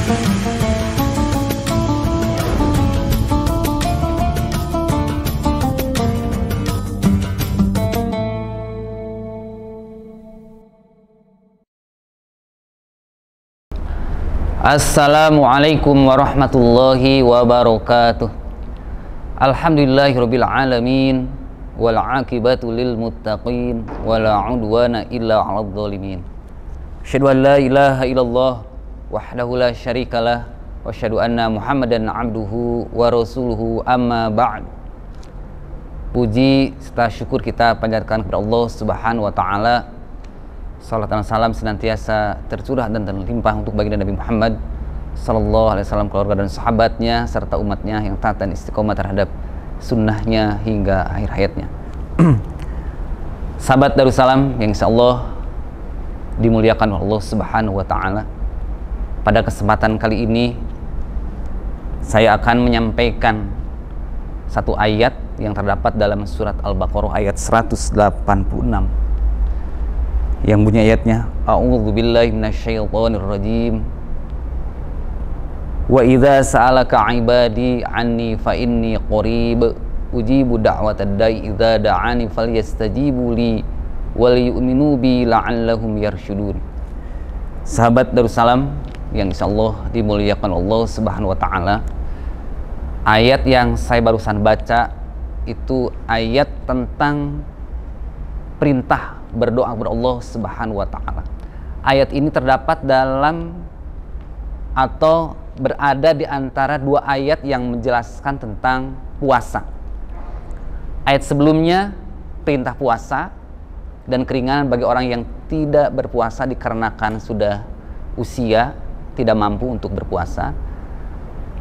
Assalamualaikum warahmatullahi wabarakatuh. Alhamdulillahirabbil alamin wal aqibatu lil muttaqin wala udwana illa 'alal zalimin. Asyhadu an la ilaha illallah wahdahu la syarikalah wa asyhadu anna Muhammadan 'abduhu wa rasuluhu amma ba'd. Puji serta syukur kita panjatkan kepada Allah Subhanahu wa taala. Salat dan salam senantiasa tercurah dan terlimpah untuk baginda Nabi Muhammad sallallahu alaihi wasallam, keluarga dan sahabatnya serta umatnya yang taat dan istiqomah terhadap sunnahnya hingga akhir hayatnya. Sahabat Darussalam yang insyaallah dimuliakan oleh Allah Subhanahu wa taala. Pada kesempatan kali ini saya akan menyampaikan satu ayat yang terdapat dalam surat Al-Baqarah ayat 186 yang bunyi ayatnya, a'udzubillahi minasyaitonirrajim, wa idza sa'alaka 'ibadi 'anni fa inni qarib ujibu da'watad da'i idza da'ani falyastajibu li wal yu'minu bi la'allahum yarsyudun. Sahabat Darussalam yang insyaallah dimuliakan Allah Subhanahu wa taala, ayat yang saya barusan baca itu ayat tentang perintah berdoa kepada Allah Subhanahu wa taala. Ayat ini terdapat dalam atau berada di antara dua ayat yang menjelaskan tentang puasa. Ayat sebelumnya perintah puasa dan keringanan bagi orang yang tidak berpuasa dikarenakan sudah usia tidak mampu untuk berpuasa.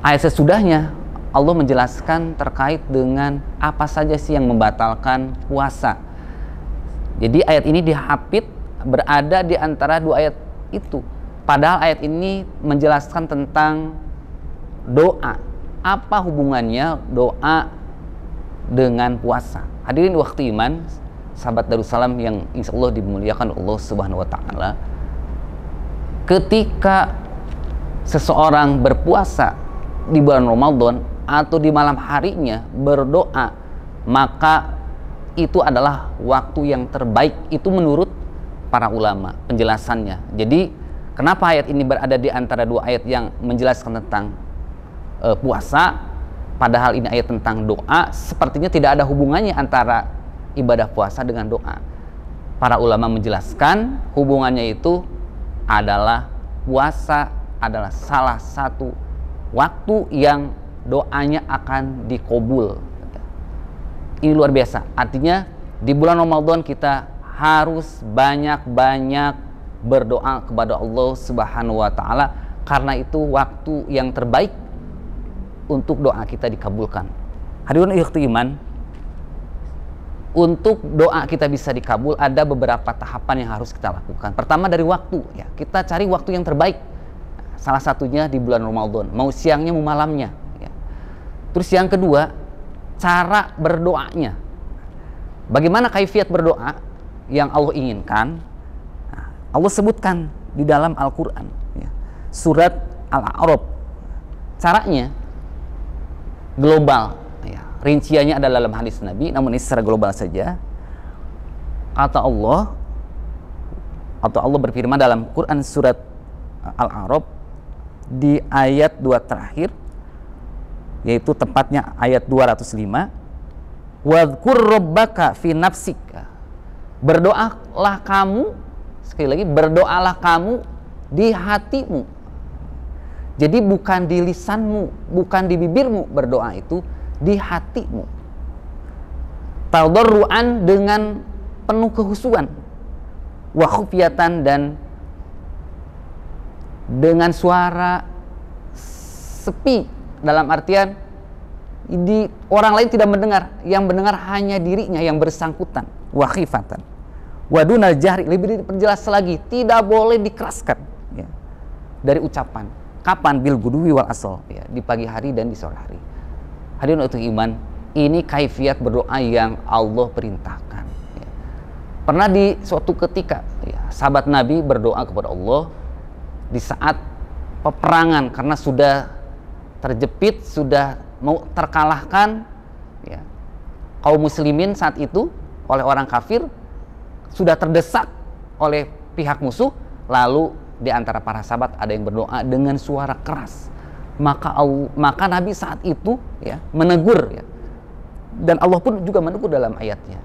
Ayat sesudahnya Allah menjelaskan terkait dengan apa saja sih yang membatalkan puasa. Jadi ayat ini dihapit berada di antara dua ayat itu. Padahal ayat ini menjelaskan tentang doa. Apa hubungannya doa dengan puasa? Hadirin waktu iman, sahabat Darussalam yang insyaallah dimuliakan Allah Subhanahu wa taala. Ketika seseorang berpuasa di bulan Ramadan atau di malam harinya berdoa, maka itu adalah waktu yang terbaik. Itu menurut para ulama penjelasannya. Jadi kenapa ayat ini berada di antara dua ayat yang menjelaskan tentang puasa, padahal ini ayat tentang doa? Sepertinya tidak ada hubungannya antara ibadah puasa dengan doa. Para ulama menjelaskan hubungannya itu adalah puasa adalah salah satu waktu yang doanya akan dikabul. Ini luar biasa. Artinya di bulan Ramadan kita harus banyak-banyak berdoa kepada Allah Subhanahu wa taala, karena itu waktu yang terbaik untuk doa kita dikabulkan. Hadirin ikhwati iman, untuk doa kita bisa dikabul ada beberapa tahapan yang harus kita lakukan. Pertama dari waktu, ya. Kita cari waktu yang terbaik. Salah satunya di bulan Ramadan, mau siangnya mau malamnya, ya. Terus yang kedua, cara berdoanya. Bagaimana kaifiat berdoa yang Allah inginkan? Allah sebutkan di dalam Al-Quran, ya. Surat Al-A'raf. Caranya global, ya. Rinciannya ada dalam hadis Nabi, namun ini secara global saja. Kata Allah, atau Allah berfirman dalam Quran surat Al-A'raf di ayat 2 terakhir, yaitu tepatnya ayat 205, wadhkur rabbaka fi nafsika, berdoalah kamu, sekali lagi berdoalah kamu di hatimu. Jadi bukan di lisanmu, bukan di bibirmu, berdoa itu di hatimu. Tadarruan, dengan penuh kehusuan, wa khufyatan, dan dengan suara sepi, dalam artian orang lain tidak mendengar, yang mendengar hanya dirinya yang bersangkutan. Wa khifatan wa dunal jahri, lebih diperjelas lagi, tidak boleh dikeraskan, ya, dari ucapan. Kapan? Bil guduwi wal asal, ya, di pagi hari dan di sore hari. Hadirin untuk iman, ini kaifiat berdoa yang Allah perintahkan, ya. Pernah di suatu ketika, ya, sahabat Nabi berdoa kepada Allah di saat peperangan karena sudah terjepit, sudah mau terkalahkan, ya. Kaum muslimin saat itu oleh orang kafir sudah terdesak oleh pihak musuh, lalu di antara para sahabat ada yang berdoa dengan suara keras. Maka Nabi saat itu, ya, menegur, ya. Dan Allah pun juga menegur dalam ayatnya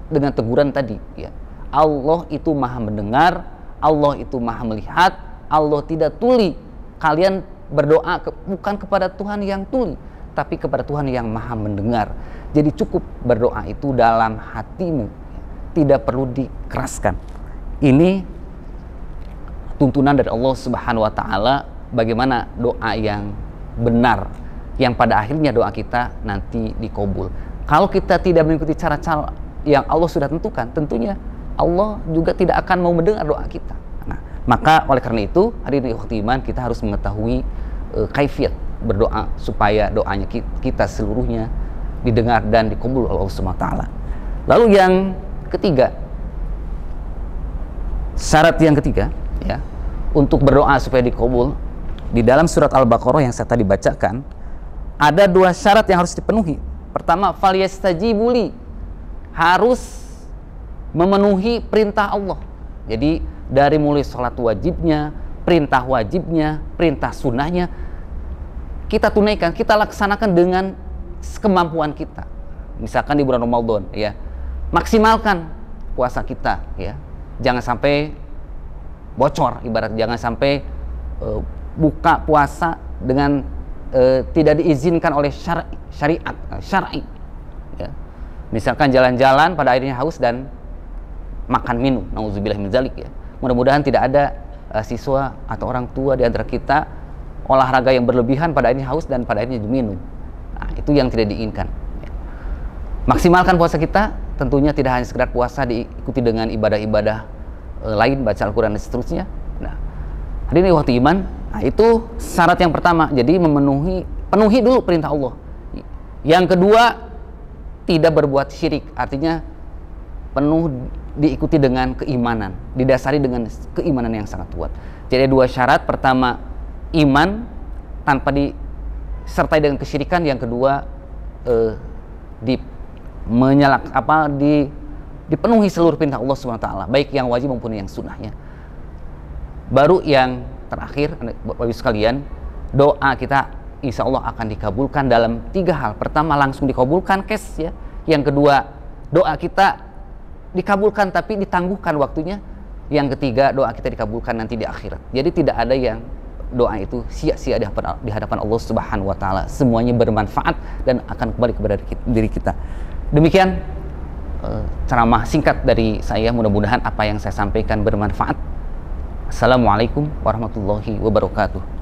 dengan teguran tadi, ya. Allah itu maha mendengar, Allah itu maha melihat, Allah tidak tuli. Kalian berdoa bukan kepada Tuhan yang tuli, tapi kepada Tuhan yang maha mendengar. Jadi cukup berdoa itu dalam hatimu, tidak perlu dikeraskan. Ini tuntunan dari Allah Subhanahu wa Ta'ala bagaimana doa yang benar, yang pada akhirnya doa kita nanti dikabul. Kalau kita tidak mengikuti cara-cara yang Allah sudah tentukan, tentunya Allah juga tidak akan mau mendengar doa kita. Nah, maka oleh karena itu, hadirin ikhwati iman, kita harus mengetahui kaifiat berdoa supaya doanya kita seluruhnya didengar dan dikabul oleh Allah Subhanahu wa Ta'ala. Lalu yang ketiga, syarat yang ketiga, ya, untuk berdoa supaya dikabul, di dalam surat Al-Baqarah yang saya tadi bacakan, ada 2 syarat yang harus dipenuhi. Pertama, falyastajibuli, harus memenuhi perintah Allah. Jadi dari mulai sholat wajibnya, perintah wajibnya, perintah sunnahnya, kita tunaikan, kita laksanakan dengan kemampuan kita. Misalkan di bulan Ramadan, ya, maksimalkan puasa kita, ya. Jangan sampai bocor, ibarat jangan sampai buka puasa dengan tidak diizinkan oleh syar'i, ya. Misalkan jalan-jalan pada akhirnya haus dan makan minum, nauzubillah min dzalik, ya. Mudah-mudahan tidak ada siswa atau orang tua di antara kita olahraga yang berlebihan pada akhirnya haus dan pada akhirnya minum. Nah, itu yang tidak diinginkan, ya. Maksimalkan puasa kita, tentunya tidak hanya sekedar puasa, diikuti dengan ibadah-ibadah lain, baca Al-Quran dan seterusnya. Nah, hadirin ikhwati iman, nah itu syarat yang pertama. Jadi penuhi dulu perintah Allah. Yang kedua, tidak berbuat syirik, artinya penuh diikuti dengan keimanan, didasari dengan keimanan yang sangat kuat. Jadi 2 syarat, pertama iman tanpa disertai dengan kesyirikan, yang kedua dipenuhi seluruh perintah Allah Subhanahu wa Ta'ala, baik yang wajib maupun yang sunnahnya. Baru yang terakhir, Bapak Ibu sekalian, doa kita insya Allah akan dikabulkan dalam 3 hal. Pertama, langsung dikabulkan cash, ya. Yang kedua, doa kita dikabulkan tapi ditangguhkan waktunya. Yang ketiga, doa kita dikabulkan nanti di akhirat. Jadi tidak ada yang doa itu sia-sia di hadapan Allah Subhanahu wa Ta'ala. Semuanya bermanfaat dan akan kembali kepada diri kita. Demikian ceramah singkat dari saya, mudah-mudahan apa yang saya sampaikan bermanfaat. Assalamualaikum warahmatullahi wabarakatuh.